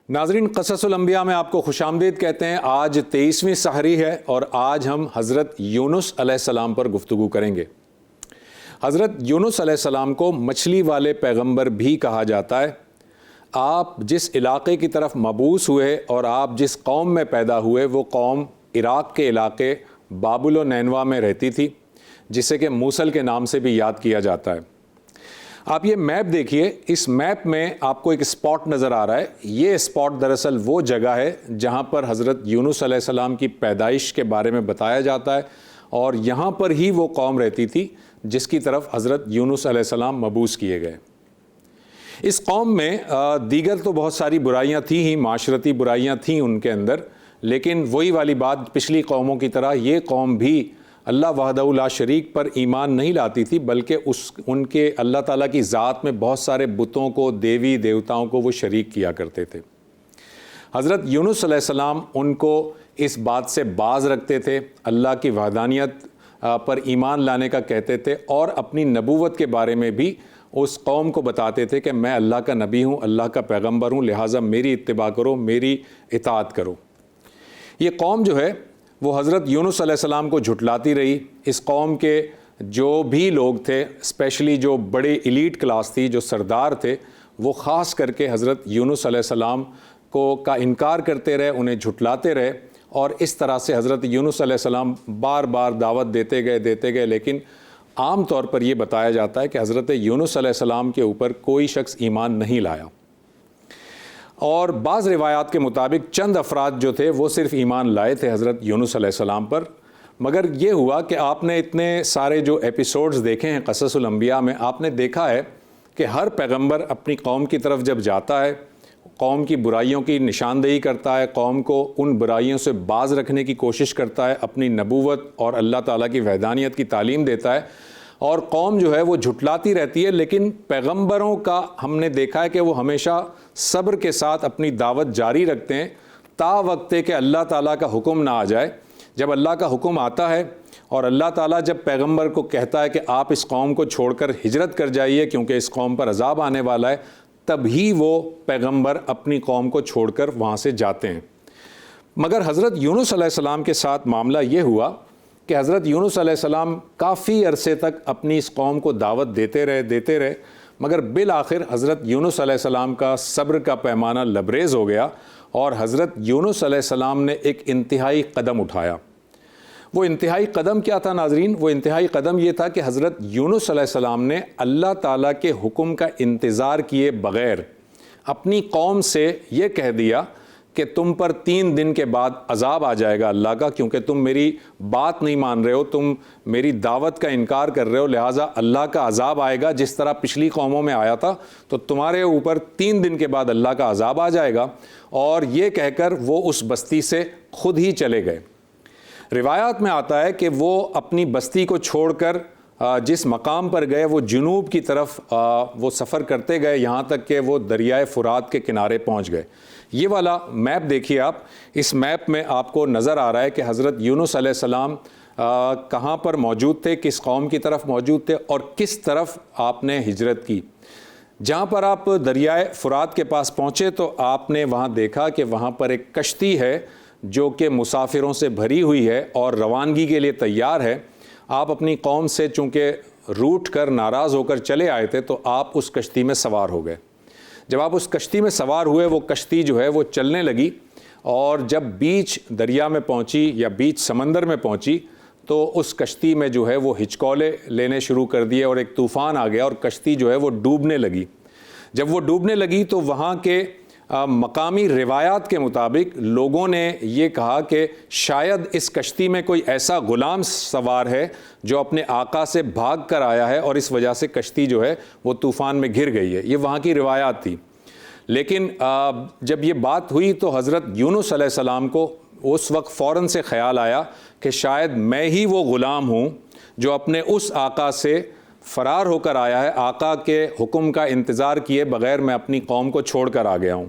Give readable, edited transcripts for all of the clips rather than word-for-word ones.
ناظرین، قصص الانبیاء میں آپ کو خوش آمدید کہتے ہیں۔ آج 23ویں سحری ہے اور آج ہم حضرت یونس علیہ السلام پر گفتگو کریں گے۔ حضرت یونس علیہ السلام کو مچھلی والے پیغمبر بھی کہا جاتا ہے۔ آپ جس علاقے کی طرف مبعوث ہوئے اور آپ جس قوم میں پیدا ہوئے وہ قوم عراق کے علاقے بابل و نینوا میں رہتی تھی، جسے کہ موصل کے نام سے بھی یاد کیا جاتا ہے۔ آپ یہ میپ دیکھیے، اس میپ میں آپ کو ایک اسپاٹ نظر آ رہا ہے۔ یہ اسپاٹ دراصل وہ جگہ ہے جہاں پر حضرت یونس علیہ السلام کی پیدائش کے بارے میں بتایا جاتا ہے، اور یہاں پر ہی وہ قوم رہتی تھی جس کی طرف حضرت یونس علیہ السلام مبعوث کیے گئے۔ اس قوم میں دیگر تو بہت ساری برائیاں تھیں ہی، معاشرتی برائیاں تھیں ان کے اندر، لیکن وہی والی بات، پچھلی قوموں کی طرح یہ قوم بھی اللہ وحدہ لا شریک پر ایمان نہیں لاتی تھی، بلکہ ان کے اللہ تعالیٰ کی ذات میں بہت سارے بتوں کو، دیوی دیوتاؤں کو وہ شریک کیا کرتے تھے۔ حضرت یونس علیہ السلام ان کو اس بات سے باز رکھتے تھے، اللہ کی وحدانیت پر ایمان لانے کا کہتے تھے، اور اپنی نبوت کے بارے میں بھی اس قوم کو بتاتے تھے کہ میں اللہ کا نبی ہوں، اللہ کا پیغمبر ہوں، لہٰذا میری اتباع کرو، میری اطاعت کرو۔ یہ قوم جو ہے وہ حضرت یونس علیہ السلام کو جھٹلاتی رہی۔ اس قوم کے جو بھی لوگ تھے، اسپیشلی جو بڑے ایلیٹ کلاس تھی، جو سردار تھے، وہ خاص کر کے حضرت یونس علیہ السلام کا انکار کرتے رہے، انہیں جھٹلاتے رہے، اور اس طرح سے حضرت یونس علیہ السلام بار بار دعوت دیتے گئے، لیکن عام طور پر یہ بتایا جاتا ہے کہ حضرت یونس علیہ السلام کے اوپر کوئی شخص ایمان نہیں لایا، اور بعض روایات کے مطابق چند افراد جو تھے وہ صرف ایمان لائے تھے حضرت یونس علیہ السلام پر۔ مگر یہ ہوا کہ آپ نے اتنے سارے جو ایپیسوڈز دیکھے ہیں قصص الانبیاء میں، آپ نے دیکھا ہے کہ ہر پیغمبر اپنی قوم کی طرف جب جاتا ہے، قوم کی برائیوں کی نشاندہی کرتا ہے، قوم کو ان برائیوں سے باز رکھنے کی کوشش کرتا ہے، اپنی نبوت اور اللہ تعالیٰ کی وحدانیت کی تعلیم دیتا ہے، اور قوم جو ہے وہ جھٹلاتی رہتی ہے۔ لیکن پیغمبروں کا ہم نے دیکھا ہے کہ وہ ہمیشہ صبر کے ساتھ اپنی دعوت جاری رکھتے ہیں تا وقت کہ اللہ تعالیٰ کا حکم نہ آ جائے۔ جب اللہ کا حکم آتا ہے اور اللہ تعالیٰ جب پیغمبر کو کہتا ہے کہ آپ اس قوم کو چھوڑ کر ہجرت کر جائیے کیونکہ اس قوم پر عذاب آنے والا ہے، تب ہی وہ پیغمبر اپنی قوم کو چھوڑ کر وہاں سے جاتے ہیں۔ مگر حضرت یونس علیہ السلام کے ساتھ معاملہ یہ ہوا کہ حضرت یونس علیہ السلام کافی عرصے تک اپنی اس قوم کو دعوت دیتے رہے، مگر بالآخر حضرت یونس علیہ السلام کا صبر کا پیمانہ لبریز ہو گیا، اور حضرت یونس علیہ السلام نے ایک انتہائی قدم اٹھایا۔ وہ انتہائی قدم کیا تھا ناظرین؟ وہ انتہائی قدم یہ تھا کہ حضرت یونس علیہ السلام نے اللہ تعالیٰ کے حکم کا انتظار کیے بغیر اپنی قوم سے یہ کہہ دیا کہ تم پر 3 دن کے بعد عذاب آ جائے گا اللہ کا، کیونکہ تم میری بات نہیں مان رہے ہو، تم میری دعوت کا انکار کر رہے ہو، لہٰذا اللہ کا عذاب آئے گا جس طرح پچھلی قوموں میں آیا تھا، تو تمہارے اوپر 3 دن کے بعد اللہ کا عذاب آ جائے گا۔ اور یہ کہہ کر وہ اس بستی سے خود ہی چلے گئے۔ روایات میں آتا ہے کہ وہ اپنی بستی کو چھوڑ کر جس مقام پر گئے وہ جنوب کی طرف وہ سفر کرتے گئے، یہاں تک کہ وہ دریائے فرات کے کنارے پہنچ گئے۔ یہ والا میپ دیکھیے آپ، اس میپ میں آپ کو نظر آ رہا ہے کہ حضرت یونس علیہ السلام کہاں پر موجود تھے، کس قوم کی طرف موجود تھے، اور کس طرف آپ نے ہجرت کی۔ جہاں پر آپ دریائے فرات کے پاس پہنچے تو آپ نے وہاں دیکھا کہ وہاں پر ایک کشتی ہے جو کہ مسافروں سے بھری ہوئی ہے اور روانگی کے لیے تیار ہے۔ آپ اپنی قوم سے چونکہ روٹ کر ناراض ہو کر چلے آئے تھے تو آپ اس کشتی میں سوار ہو گئے۔ جب آپ اس کشتی میں سوار ہوئے، وہ کشتی جو ہے وہ چلنے لگی، اور جب بیچ دریا میں پہنچی یا بیچ سمندر میں پہنچی تو اس کشتی میں جو ہے وہ ہچکولے لینے شروع کر دیے، اور ایک طوفان آ گیا اور کشتی جو ہے وہ ڈوبنے لگی۔ جب وہ ڈوبنے لگی تو وہاں کے مقامی روایات کے مطابق لوگوں نے یہ کہا کہ شاید اس کشتی میں کوئی ایسا غلام سوار ہے جو اپنے آقا سے بھاگ کر آیا ہے، اور اس وجہ سے کشتی جو ہے وہ طوفان میں گر گئی ہے۔ یہ وہاں کی روایات تھی۔ لیکن جب یہ بات ہوئی تو حضرت یونس علیہ السلام کو اس وقت فوراً سے خیال آیا کہ شاید میں ہی وہ غلام ہوں جو اپنے اس آقا سے فرار ہو کر آیا ہے، آقا کے حکم کا انتظار کیے بغیر میں اپنی قوم کو چھوڑ کر آ گیا ہوں۔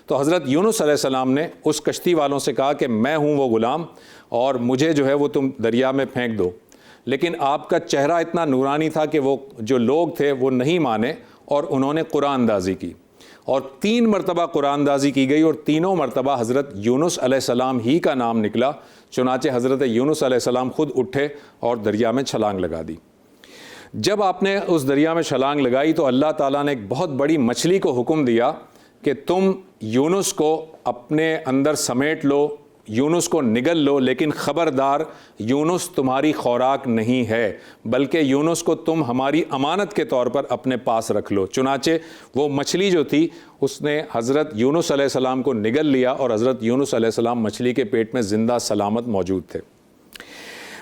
تو حضرت یونس علیہ السلام نے اس کشتی والوں سے کہا کہ میں ہوں وہ غلام، اور مجھے جو ہے وہ تم دریا میں پھینک دو۔ لیکن آپ کا چہرہ اتنا نورانی تھا کہ وہ جو لوگ تھے وہ نہیں مانے، اور انہوں نے قرآن اندازی کی، اور 3 مرتبہ قرآن دازی کی گئی اور تینوں مرتبہ حضرت یونس علیہ السلام ہی کا نام نکلا۔ چنانچہ حضرت یونس علیہ السلام خود اٹھے اور دریا میں چھلانگ لگا دی۔ جب آپ نے اس دریا میں چھلانگ لگائی تو اللہ تعالیٰ نے ایک بہت بڑی مچھلی کو حکم دیا کہ تم یونس کو اپنے اندر سمیٹ لو، یونس کو نگل لو، لیکن خبردار یونس تمہاری خوراک نہیں ہے، بلکہ یونس کو تم ہماری امانت کے طور پر اپنے پاس رکھ لو۔ چنانچہ وہ مچھلی جو تھی اس نے حضرت یونس علیہ السلام کو نگل لیا اور حضرت یونس علیہ السلام مچھلی کے پیٹ میں زندہ سلامت موجود تھے۔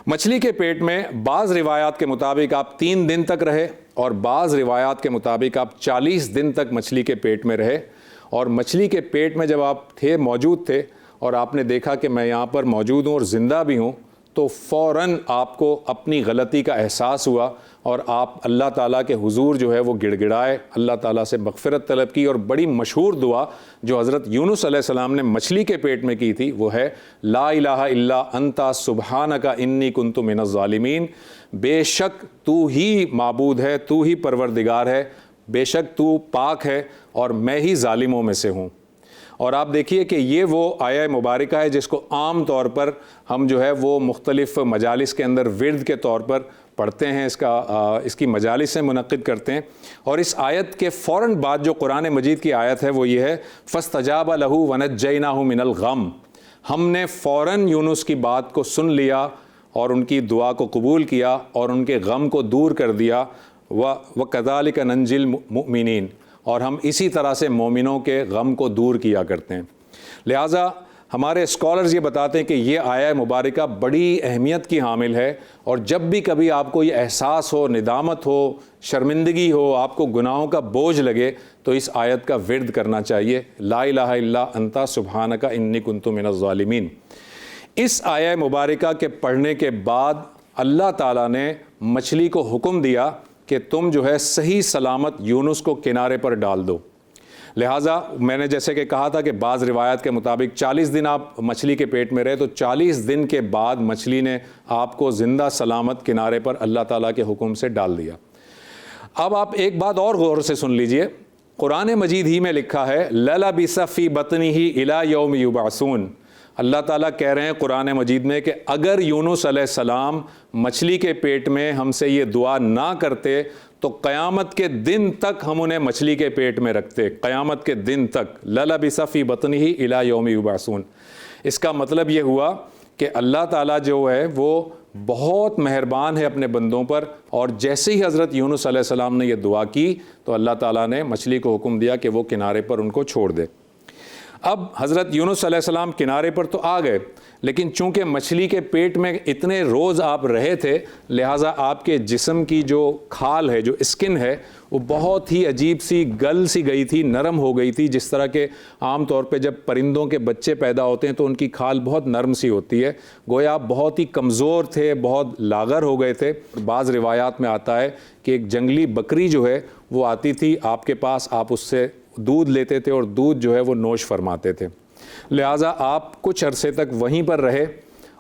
مچھلی کے پیٹ میں بعض روایات کے مطابق آپ 3 دن تک رہے اور بعض روایات کے مطابق آپ 40 دن تک مچھلی کے پیٹ میں رہے، اور مچھلی کے پیٹ میں جب آپ موجود تھے اور آپ نے دیکھا کہ میں یہاں پر موجود ہوں اور زندہ بھی ہوں، تو فوراً آپ کو اپنی غلطی کا احساس ہوا اور آپ اللہ تعالیٰ کے حضور جو ہے وہ گڑ گڑائے، اللہ تعالیٰ سے مغفرت طلب کی، اور بڑی مشہور دعا جو حضرت یونس علیہ السلام نے مچھلی کے پیٹ میں کی تھی وہ ہے لا الہ الا انت سبحانک انی کنت من الظالمین، بے شک تو ہی معبود ہے، تو ہی پروردگار ہے، بے شک تو پاک ہے اور میں ہی ظالموں میں سے ہوں۔ اور آپ دیکھیے کہ یہ وہ آیہ مبارکہ ہے جس کو عام طور پر ہم جو ہے وہ مختلف مجالس کے اندر ورد کے طور پر پڑھتے ہیں، اس کی مجالس سے منعقد کرتے ہیں، اور اس آیت کے فوراً بعد جو قرآن مجید کی آیت ہے وہ یہ ہے فَاسْتَجَابَ لَهُ وَنَجَّيْنَاهُ مِنَ الْغَمِّ، ہم نے فوراً یونس کی بات کو سن لیا اور ان کی دعا کو قبول کیا اور ان کے غم کو دور کر دیا، وَكَذَلِكَ نَنْجِي الْمُؤْمِنِينَ، اور ہم اسی طرح سے مومنوں کے غم کو دور کیا کرتے ہیں۔ لہٰذا ہمارے اسکالرز یہ بتاتے ہیں کہ یہ آیہ مبارکہ بڑی اہمیت کی حامل ہے، اور جب بھی کبھی آپ کو یہ احساس ہو، ندامت ہو، شرمندگی ہو، آپ کو گناہوں کا بوجھ لگے تو اس آیت کا ورد کرنا چاہیے، لا الہ الا انت سبحانک انی کنت من الظالمین۔ اس آیہ مبارکہ کے پڑھنے کے بعد اللہ تعالیٰ نے مچھلی کو حکم دیا کہ تم جو ہے صحیح سلامت یونس کو کنارے پر ڈال دو۔ لہٰذا میں نے جیسے کہ کہا تھا کہ بعض روایات کے مطابق 40 دن آپ مچھلی کے پیٹ میں رہے، تو 40 دن کے بعد مچھلی نے آپ کو زندہ سلامت کنارے پر اللہ تعالیٰ کے حکم سے ڈال دیا۔ اب آپ ایک بات اور غور سے سن لیجئے، قرآن مجید ہی میں لکھا ہے لَلَبِثَ فِي بَطْنِهِ إِلَى يَوْمِ يُبْعَثُونَ، اللہ تعالیٰ کہہ رہے ہیں قرآن مجید میں کہ اگر یونس علیہ السلام مچھلی کے پیٹ میں ہم سے یہ دعا نہ کرتے تو قیامت کے دن تک ہم انہیں مچھلی کے پیٹ میں رکھتے، قیامت کے دن تک، لَلَبِثَ فِي بَطْنِهِ إِلَى يَوْمِ يُبْعَثُونَ۔ اس کا مطلب یہ ہوا کہ اللہ تعالیٰ جو ہے وہ بہت مہربان ہے اپنے بندوں پر، اور جیسے ہی حضرت یونس علیہ السلام نے یہ دعا کی تو اللہ تعالیٰ نے مچھلی کو حکم دیا کہ وہ کنارے پر ان کو چھوڑ دے۔ اب حضرت یونس علیہ السلام کنارے پر تو آ گئے، لیکن چونکہ مچھلی کے پیٹ میں اتنے روز آپ رہے تھے، لہٰذا آپ کے جسم کی جو کھال ہے، جو اسکن ہے، وہ بہت ہی عجیب سی گل سی گئی تھی، نرم ہو گئی تھی، جس طرح کہ عام طور پہ جب پرندوں کے بچے پیدا ہوتے ہیں تو ان کی کھال بہت نرم سی ہوتی ہے، گویا آپ بہت ہی کمزور تھے، بہت لاغر ہو گئے تھے۔ بعض روایات میں آتا ہے کہ ایک جنگلی بکری جو ہے وہ آتی تھی آپ کے پاس، آپ اس سے دودھ لیتے تھے اور دودھ جو ہے وہ نوش فرماتے تھے، لہٰذا آپ کچھ عرصے تک وہیں پر رہے۔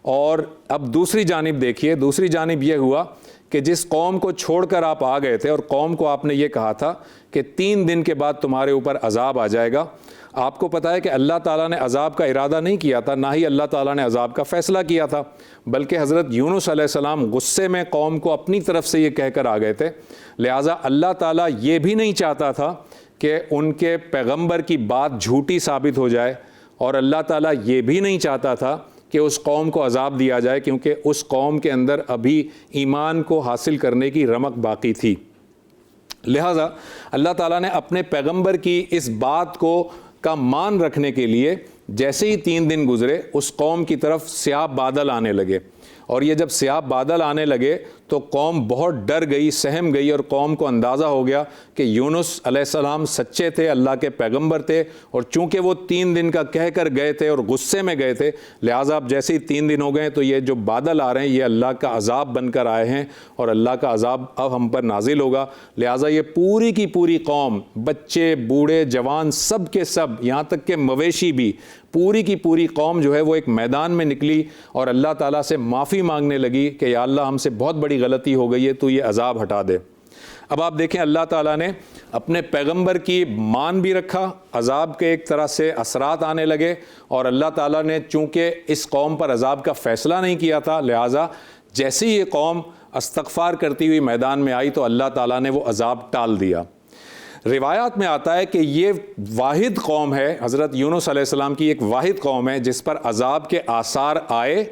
اور اب دوسری جانب دیکھیے، دوسری جانب یہ ہوا کہ جس قوم کو چھوڑ کر آپ آ گئے تھے اور قوم کو آپ نے یہ کہا تھا کہ 3 دن کے بعد تمہارے اوپر عذاب آ جائے گا، آپ کو پتہ ہے کہ اللہ تعالیٰ نے عذاب کا ارادہ نہیں کیا تھا، نہ ہی اللہ تعالیٰ نے عذاب کا فیصلہ کیا تھا، بلکہ حضرت یونس علیہ السلام غصے میں قوم کو اپنی طرف سے یہ کہہ کر آ گئے تھے، لہٰذا اللہ تعالیٰ یہ بھی نہیں چاہتا تھا کہ ان کے پیغمبر کی بات جھوٹی ثابت ہو جائے، اور اللہ تعالیٰ یہ بھی نہیں چاہتا تھا کہ اس قوم کو عذاب دیا جائے، کیونکہ اس قوم کے اندر ابھی ایمان کو حاصل کرنے کی رمق باقی تھی۔ لہٰذا اللہ تعالیٰ نے اپنے پیغمبر کی اس بات کا مان رکھنے کے لیے جیسے ہی 3 دن گزرے اس قوم کی طرف سیاہ بادل آنے لگے، اور یہ جب سیاہ بادل آنے لگے تو قوم بہت ڈر گئی، سہم گئی، اور قوم کو اندازہ ہو گیا کہ یونس علیہ السلام سچے تھے، اللہ کے پیغمبر تھے، اور چونکہ وہ 3 دن کا کہہ کر گئے تھے اور غصے میں گئے تھے، لہٰذا اب جیسے ہی 3 دن ہو گئے تو یہ جو بادل آ رہے ہیں یہ اللہ کا عذاب بن کر آئے ہیں، اور اللہ کا عذاب اب ہم پر نازل ہوگا، لہٰذا یہ پوری کی پوری قوم، بچے، بوڑھے، جوان، سب کے سب، یہاں تک کہ مویشی بھی، پوری کی پوری قوم جو ہے وہ ایک میدان میں نکلی اور اللہ تعالیٰ سے معافی مانگنے لگی کہ یا اللہ ہم سے بہت بڑی غلطی ہو گئی ہے، تو یہ عذاب ہٹا دے۔ اب آپ دیکھیں اللہ تعالیٰ نے اپنے پیغمبر کی مان بھی رکھا، عذاب کے ایک طرح سے اثرات آنے لگے، اور اللہ تعالیٰ نے چونکہ اس قوم پر عذاب کا فیصلہ نہیں کیا تھا، لہٰذا جیسے ہی یہ قوم استغفار کرتی ہوئی میدان میں آئی تو اللہ تعالیٰ نے وہ عذاب ٹال دیا۔ روایات میں آتا ہے کہ یہ واحد قوم ہے، حضرت یونس علیہ السلام کی ایک واحد قوم ہے جس پر عذاب کے آثار آئے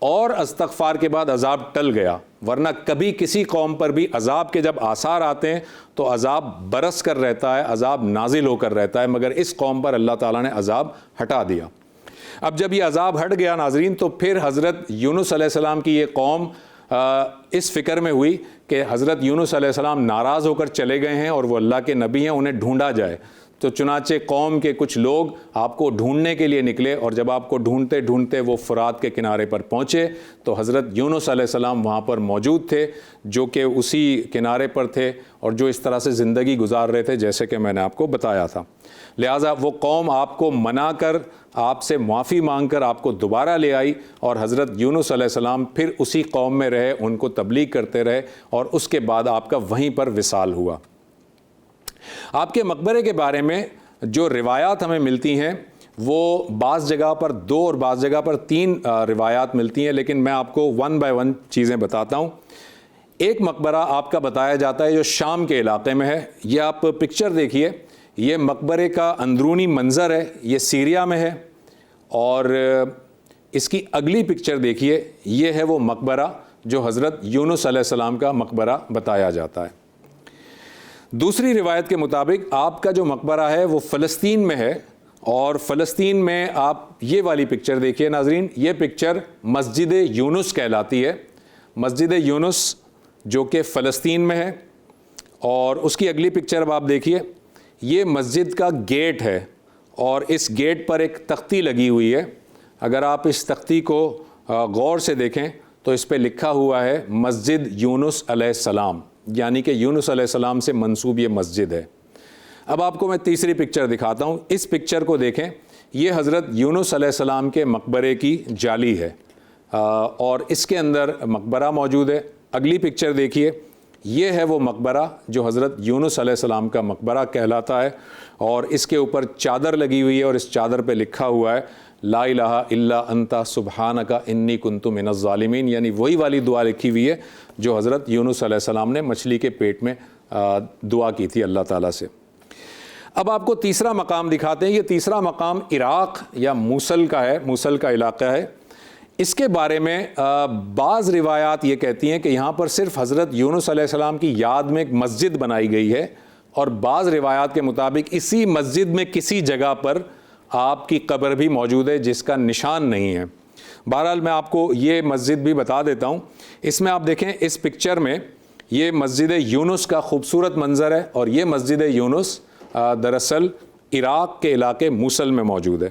اور استغفار کے بعد عذاب ٹل گیا، ورنہ کبھی کسی قوم پر بھی عذاب کے جب آثار آتے ہیں تو عذاب برس کر رہتا ہے، عذاب نازل ہو کر رہتا ہے، مگر اس قوم پر اللہ تعالیٰ نے عذاب ہٹا دیا۔ اب جب یہ عذاب ہٹ گیا ناظرین، تو پھر حضرت یونس علیہ السلام کی یہ قوم اس فکر میں ہوئی کہ حضرت یونس علیہ السلام ناراض ہو کر چلے گئے ہیں اور وہ اللہ کے نبی ہیں، انہیں ڈھونڈا جائے۔ تو چنانچہ قوم کے کچھ لوگ آپ کو ڈھونڈنے کے لیے نکلے، اور جب آپ کو ڈھونڈتے ڈھونڈتے وہ فرات کے کنارے پر پہنچے تو حضرت یونس علیہ السلام وہاں پر موجود تھے، جو کہ اسی کنارے پر تھے اور جو اس طرح سے زندگی گزار رہے تھے جیسے کہ میں نے آپ کو بتایا تھا۔ لہٰذا وہ قوم آپ کو منا کر، آپ سے معافی مانگ کر آپ کو دوبارہ لے آئی، اور حضرت یونس علیہ السلام پھر اسی قوم میں رہے، ان کو تبلیغ کرتے رہے، اور اس کے بعد آپ کا وہیں پر وصال ہوا۔ آپ کے مقبرے کے بارے میں جو روایات ہمیں ملتی ہیں وہ بعض جگہ پر 2 اور بعض جگہ پر 3 روایات ملتی ہیں، لیکن میں آپ کو 1 بائی 1 چیزیں بتاتا ہوں۔ ایک مقبرہ آپ کا بتایا جاتا ہے جو شام کے علاقے میں ہے، یہ آپ پکچر دیکھیے، یہ مقبرے کا اندرونی منظر ہے، یہ سیریا میں ہے، اور اس کی اگلی پکچر دیکھیے، یہ ہے وہ مقبرہ جو حضرت یونس علیہ السلام کا مقبرہ بتایا جاتا ہے۔ دوسری روایت کے مطابق آپ کا جو مقبرہ ہے وہ فلسطین میں ہے، اور فلسطین میں آپ یہ والی پکچر دیکھیے ناظرین، یہ پکچر مسجد یونس کہلاتی ہے، مسجد یونس جو کہ فلسطین میں ہے۔ اور اس کی اگلی پکچر اب آپ دیکھیے، یہ مسجد کا گیٹ ہے، اور اس گیٹ پر ایک تختی لگی ہوئی ہے۔ اگر آپ اس تختی کو غور سے دیکھیں تو اس پہ لکھا ہوا ہے مسجد یونس علیہ السلام، یعنی کہ یونس علیہ السلام سے منسوب یہ مسجد ہے۔ اب آپ کو میں تیسری پکچر دکھاتا ہوں، اس پکچر کو دیکھیں، یہ حضرت یونس علیہ السلام کے مقبرے کی جالی ہے، اور اس کے اندر مقبرہ موجود ہے۔ اگلی پکچر دیکھیے، یہ ہے وہ مقبرہ جو حضرت یونس علیہ السلام کا مقبرہ کہلاتا ہے، اور اس کے اوپر چادر لگی ہوئی ہے، اور اس چادر پہ لکھا ہوا ہے لا الہ الا انت سبحانک انی کنت من الظالمین، یعنی وہی والی دعا لکھی ہوئی ہے جو حضرت یونس علیہ السلام نے مچھلی کے پیٹ میں دعا کی تھی اللہ تعالیٰ سے۔ اب آپ کو تیسرا مقام دکھاتے ہیں، یہ تیسرا مقام عراق یا موصل کا ہے، موصل کا علاقہ ہے۔ اس کے بارے میں بعض روایات یہ کہتی ہیں کہ یہاں پر صرف حضرت یونس علیہ السلام کی یاد میں ایک مسجد بنائی گئی ہے، اور بعض روایات کے مطابق اسی مسجد میں کسی جگہ پر آپ کی قبر بھی موجود ہے جس کا نشان نہیں ہے۔ بہرحال میں آپ کو یہ مسجد بھی بتا دیتا ہوں۔ اس میں آپ دیکھیں، اس پکچر میں یہ مسجد یونس کا خوبصورت منظر ہے، اور یہ مسجد یونس دراصل عراق کے علاقے موصل میں موجود ہے۔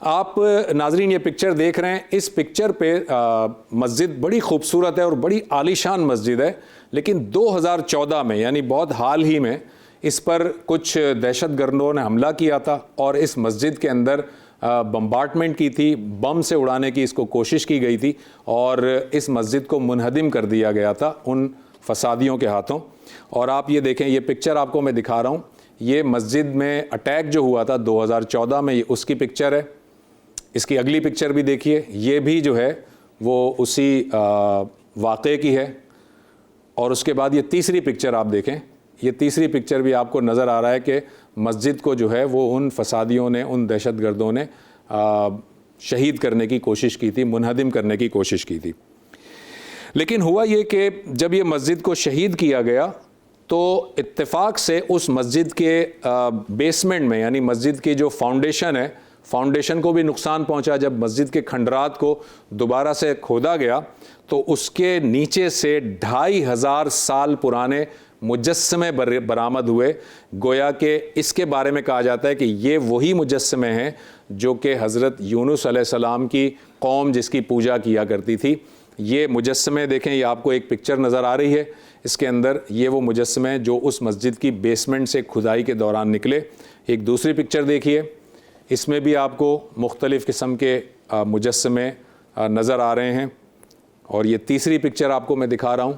آپ ناظرین یہ پکچر دیکھ رہے ہیں، اس پکچر پہ مسجد بڑی خوبصورت ہے اور بڑی عالیشان مسجد ہے، لیکن 2014 میں یعنی بہت حال ہی میں اس پر کچھ دہشت گردوں نے حملہ کیا تھا، اور اس مسجد کے اندر بمبارڈمنٹ کی تھی، بم سے اڑانے کی اس کو کوشش کی گئی تھی، اور اس مسجد کو منہدم کر دیا گیا تھا ان فسادیوں کے ہاتھوں۔ اور آپ یہ دیکھیں، یہ پکچر آپ کو میں دکھا رہا ہوں، یہ مسجد میں اٹیک جو ہوا تھا 2014 میں، یہ اس کی پکچر ہے۔ اس کی اگلی پکچر بھی دیکھیے، یہ بھی جو ہے وہ اسی واقعے کی ہے۔ اور اس کے بعد یہ تیسری پکچر آپ دیکھیں، یہ تیسری پکچر بھی آپ کو نظر آ رہا ہے کہ مسجد کو جو ہے وہ ان فسادیوں نے، ان دہشت گردوں نے شہید کرنے کی کوشش کی تھی، منہدم کرنے کی کوشش کی تھی۔ لیکن ہوا یہ کہ جب یہ مسجد کو شہید کیا گیا تو اتفاق سے اس مسجد کے بیسمنٹ میں، یعنی مسجد کی جو فاؤنڈیشن ہے، فاؤنڈیشن کو بھی نقصان پہنچا۔ جب مسجد کے کھنڈرات کو دوبارہ سے کھودا گیا تو اس کے نیچے سے 2500 سال پرانے مجسمے برآمد ہوئے، گویا کہ اس کے بارے میں کہا جاتا ہے کہ یہ وہی مجسمے ہیں جو کہ حضرت یونس علیہ السلام کی قوم جس کی پوجا کیا کرتی تھی۔ یہ مجسمے دیکھیں، یہ آپ کو ایک پکچر نظر آ رہی ہے، اس کے اندر یہ وہ مجسمے ہیں جو اس مسجد کی بیسمنٹ سے کھدائی کے دوران نکلے۔ ایک دوسری پکچر دیکھیے، اس میں بھی آپ کو مختلف قسم کے مجسمے نظر آ رہے ہیں۔ اور یہ تیسری پکچر آپ کو میں دکھا رہا ہوں،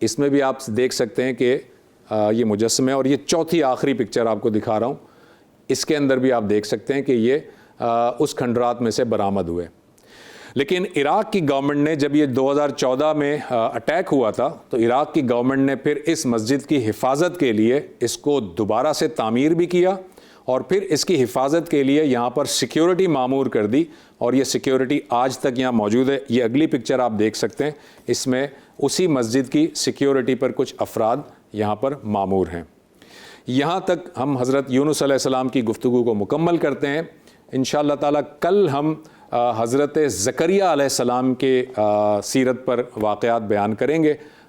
اس میں بھی آپ دیکھ سکتے ہیں کہ یہ مجسمے، اور یہ چوتھی آخری پکچر آپ کو دکھا رہا ہوں، اس کے اندر بھی آپ دیکھ سکتے ہیں کہ یہ اس کھنڈرات میں سے برآمد ہوئے۔ لیکن عراق کی گورنمنٹ نے جب یہ 2014 میں اٹیک ہوا تھا تو عراق کی گورنمنٹ نے پھر اس مسجد کی حفاظت کے لیے اس کو دوبارہ سے تعمیر بھی کیا، اور پھر اس کی حفاظت کے لیے یہاں پر سیکیورٹی معمور کر دی، اور یہ سیکیورٹی آج تک یہاں موجود ہے۔ یہ اگلی پکچر آپ دیکھ سکتے ہیں، اس میں اسی مسجد کی سیکیورٹی پر کچھ افراد یہاں پر معمور ہیں۔ یہاں تک ہم حضرت یونس علیہ السلام کی گفتگو کو مکمل کرتے ہیں۔ انشاءاللہ تعالیٰ کل ہم حضرت زکریا علیہ السلام کے سیرت پر واقعات بیان کریں گے۔